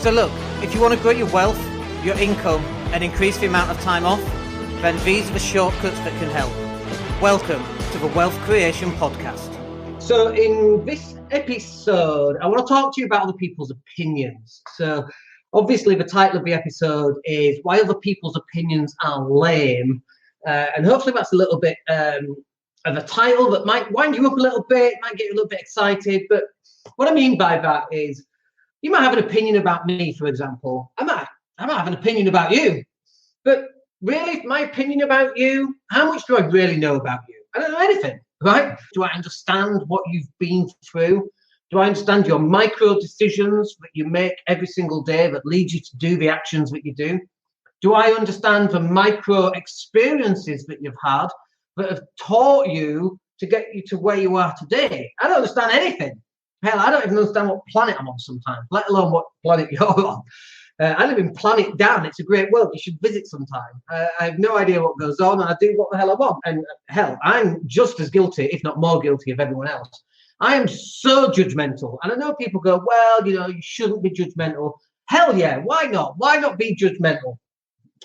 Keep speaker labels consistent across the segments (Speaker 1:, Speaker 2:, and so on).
Speaker 1: So look, if you want to grow your wealth, your income, and increase the amount of time off, then these are the shortcuts that can help. Welcome to the Wealth Creation Podcast.
Speaker 2: So in this episode, I want to talk to you about other people's opinions. So obviously the title of the episode is Why Other People's Opinions Are Lame. And hopefully that's a little bit of a title that might wind you up a little bit, might get you a little bit excited. But what I mean by that is you might have an opinion about me, for example. I might have an opinion about you. But really, my opinion about you, how much do I really know about you? I don't know anything, right? Do I understand what you've been through? Do I understand your micro decisions that you make every single day that lead you to do the actions that you do? Do I understand the micro experiences that you've had that have taught you to get you to where you are today? I don't understand anything. Hell, I don't even understand what planet I'm on sometimes, let alone what planet you're on. I live in Planet Dan. It's a great world. You should visit sometime. I have no idea what goes on, and I do what the hell I want. And hell, I'm just as guilty, if not more guilty, of everyone else. I am so judgmental. And I know people go, well, you shouldn't be judgmental. Hell yeah, why not? Why not be judgmental?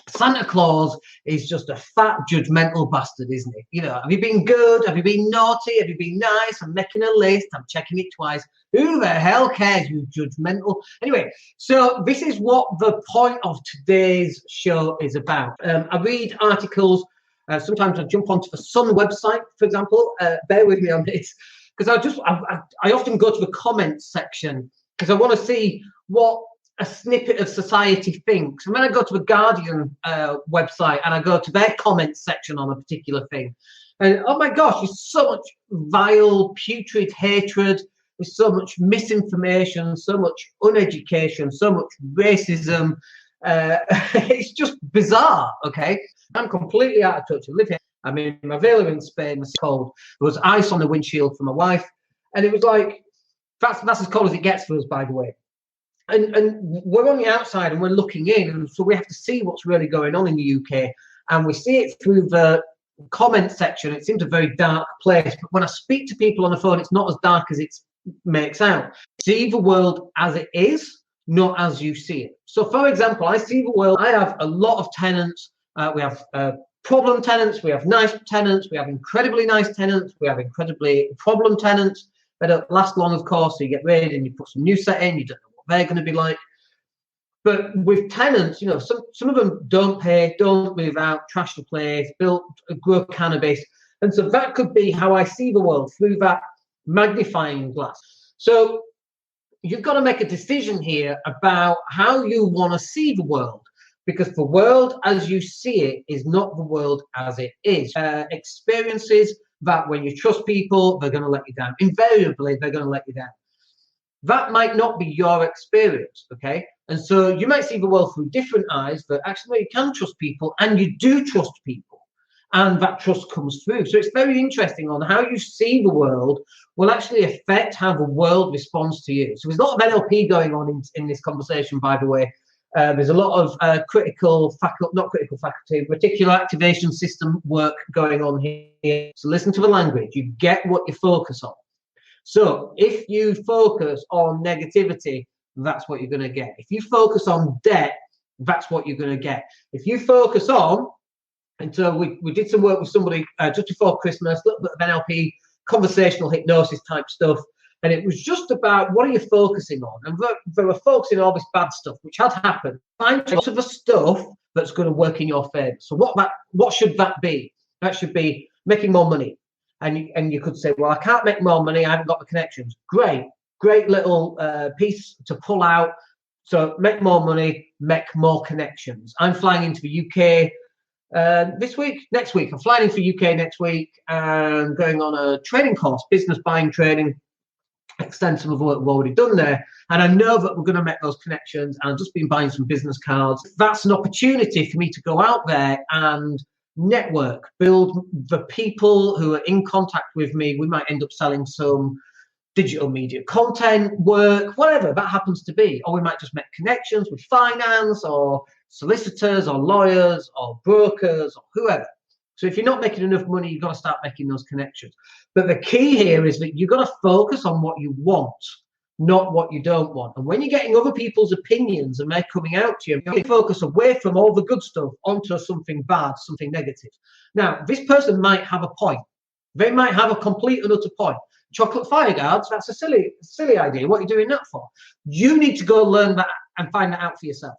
Speaker 2: Santa Claus is just a fat, judgmental bastard, isn't he? Have you been good? Have you been naughty? Have you been nice? I'm making a list. I'm checking it twice. Who the hell cares, you judgmental? Anyway, so this is what the point of today's show is about. I read articles. Sometimes I jump onto the Sun website, for example. Bear with me on this, because I often go to the comments section because I want to see what a snippet of society thinks. And when I go to the Guardian website and I go to their comments section on a particular thing, and oh my gosh, there's so much vile, putrid hatred, there's so much misinformation, so much uneducation, so much racism. It's just bizarre, okay? I'm completely out of touch. I live here. I'm in my villa in Spain. It's cold. There was ice on the windshield for my wife. And it was like, that's as cold as it gets for us, by the way. And we're on the outside and we're looking in, and so we have to see what's really going on in the UK, and we see it through the comment section. It seems a very dark place, but when I speak to people on the phone, it's not as dark as it makes out. See the world as it is, not as you see it. So, for example, I see the world. I have a lot of tenants. We have problem tenants. We have nice tenants. We have incredibly nice tenants. We have incredibly problem tenants. They don't last long, of course. So you get rid and you put some new set in. You don't know they're going to be like. But with tenants, some of them don't pay, don't move out, trash the place, grow cannabis. And so that could be how I see the world, through that magnifying glass. So you've got to make a decision here about how you want to see the world, because the world as you see it is not the world as it is. Experiences that when you trust people, they're going to let you down. Invariably, they're going to let you down. That might not be your experience, okay? And so you might see the world through different eyes, but actually you can trust people, and you do trust people, and that trust comes through. So it's very interesting on how you see the world will actually affect how the world responds to you. So there's a lot of NLP going on in this conversation, by the way. There's a lot of reticular activation system work going on here. So listen to the language. You get what you focus on. So if you focus on negativity, that's what you're going to get. If you focus on debt, that's what you're going to get. If you focus on, and so we did some work with somebody just before Christmas, a little bit of NLP, conversational hypnosis type stuff. And it was just about, what are you focusing on? And they were focusing on all this bad stuff, which had happened. Find lots of the stuff that's going to work in your favor. So what should that be? That should be making more money. And you could say, well, I can't make more money. I haven't got the connections. Great little piece to pull out. So make more money, make more connections. I'm flying into the UK next week. I'm flying into the UK next week and going on a training course, business buying training, extensive of what we've already done there. And I know that we're going to make those connections. And I've just been buying some business cards. That's an opportunity for me to go out there and network, build the people who are in contact with me. We might end up selling some digital media content work, whatever that happens to be. Or we might just make connections with finance or solicitors or lawyers or brokers or whoever. So if you're not making enough money, you've got to start making those connections. But the key here is that you've got to focus on what you want, not what you don't want. And when you're getting other people's opinions and they're coming out to you, you focus away from all the good stuff onto something bad, something negative. Now, this person might have a point. They might have a complete and utter point. Chocolate fire guards, that's a silly idea. What are you doing that for? You need to go learn that and find that out for yourself.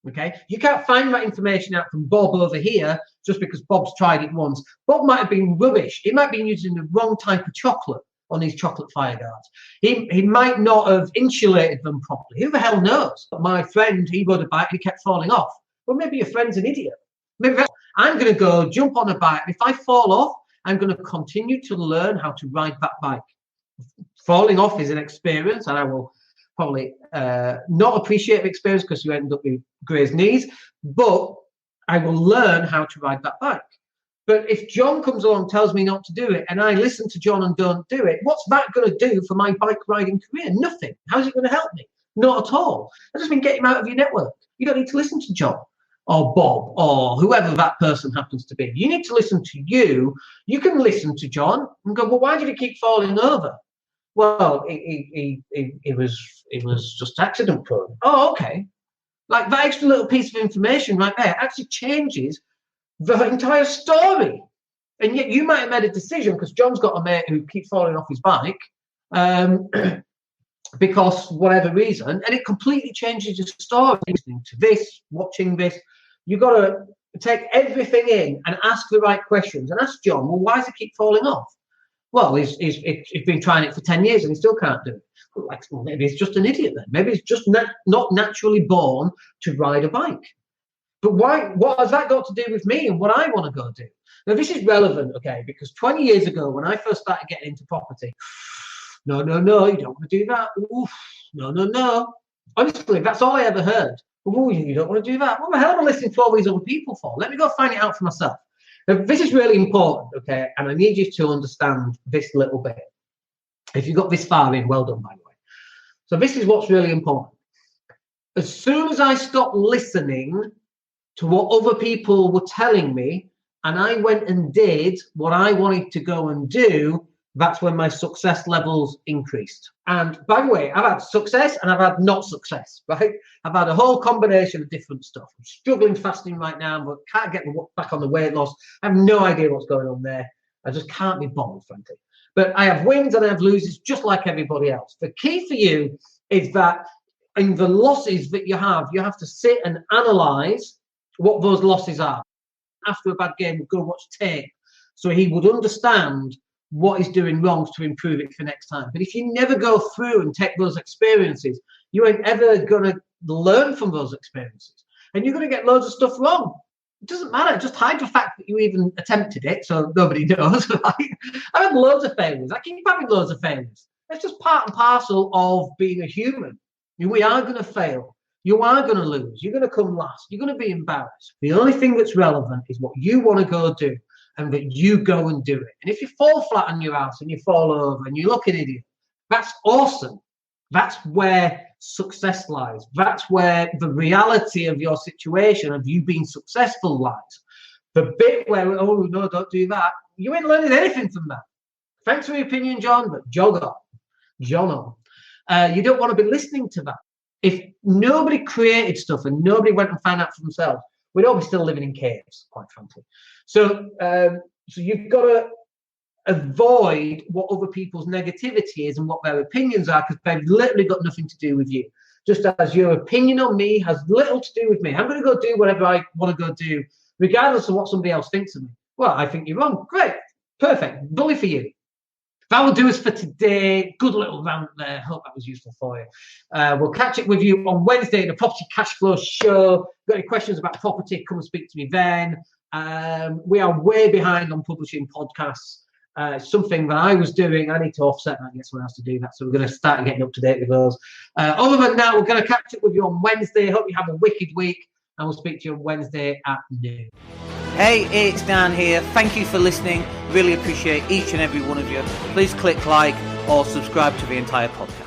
Speaker 2: Okay? You can't find that information out from Bob over here just because Bob's tried it once. Bob might have been rubbish. He might be using the wrong type of chocolate on these chocolate fire guards. He might not have insulated them properly. Who the hell knows? My friend, he rode a bike and he kept falling off. Well, maybe your friend's an idiot. Maybe I'm going to go jump on a bike. If I fall off, I'm going to continue to learn how to ride that bike. Falling off is an experience, and I will probably not appreciate the experience because you end up with grazed knees, but I will learn how to ride that bike. But if John comes along and tells me not to do it, and I listen to John and don't do it, what's that going to do for my bike riding career? Nothing. How's it going to help me? Not at all. I just mean get him out of your network. You don't need to listen to John or Bob or whoever that person happens to be. You need to listen to you. You can listen to John and go, well, why did he keep falling over? Well, it was just accident prone. Oh, okay. Like that extra little piece of information right there actually changes the entire story. And yet you might have made a decision because John's got a mate who keeps falling off his bike because whatever reason, and it completely changes your story. Listening to this, watching this, you've got to take everything in and ask the right questions and ask John, well, why does he keep falling off? Well, he's been trying it for 10 years and he still can't do it. Well, maybe he's just an idiot then. Maybe he's just not naturally born to ride a bike. But why? What has that got to do with me and what I want to go do? Now, this is relevant, okay, because 20 years ago when I first started getting into property, no, you don't want to do that. Oof, no. Honestly, that's all I ever heard. Oh, you don't want to do that. What the hell am I listening to all these other people for? Let me go find it out for myself. Now, this is really important, okay, and I need you to understand this little bit. If you got this far in, well done, by the way. So this is what's really important. As soon as I stopped listening to what other people were telling me, and I went and did what I wanted to go and do, that's when my success levels increased. And by the way, I've had success and I've had not success, right? I've had a whole combination of different stuff. I'm struggling fasting right now, but can't get back on the weight loss. I have no idea what's going on there. I just can't be bothered, frankly. But I have wins and I have losses just like everybody else. The key for you is that in the losses that you have to sit and analyze what those losses are. After a bad game, go watch tape so he would understand what he's doing wrong to improve it for next time. But if you never go through and take those experiences, you ain't ever going to learn from those experiences. And you're going to get loads of stuff wrong. It doesn't matter. Just hide the fact that you even attempted it so nobody knows. I've had loads of failures. I keep having loads of failures. It's just part and parcel of being a human. We are going to fail. You are going to lose. You're going to come last. You're going to be embarrassed. The only thing that's relevant is what you want to go do and that you go and do it. And if you fall flat on your ass and you fall over and you look an idiot, that's awesome. That's where success lies. That's where the reality of your situation, of you being successful, lies. The bit where, oh, no, don't do that, you ain't learning anything from that. Thanks for your opinion, John, but jog on. John on. You don't want to be listening to that. If nobody created stuff and nobody went and found out for themselves, we'd all be still living in caves, quite frankly. So you've got to avoid what other people's negativity is and what their opinions are, because they've literally got nothing to do with you. Just as your opinion on me has little to do with me. I'm going to go do whatever I want to go do, regardless of what somebody else thinks of me. Well, I think you're wrong. Great. Perfect. Bully for you. That will do us for today. Good little rant there. Hope that was useful for you. We'll catch up with you on Wednesday in the Property Cashflow Show. Got any questions about property, come and speak to me then. We are way behind on publishing podcasts. Something that I was doing, I need to offset that and get someone else to do that. So we're going to start getting up to date with those. Other than that, we're going to catch up with you on Wednesday. Hope you have a wicked week, and we'll speak to you on Wednesday at noon.
Speaker 1: Hey, it's Dan here. Thank you for listening. Really appreciate each and every one of you. Please click like or subscribe to the entire podcast.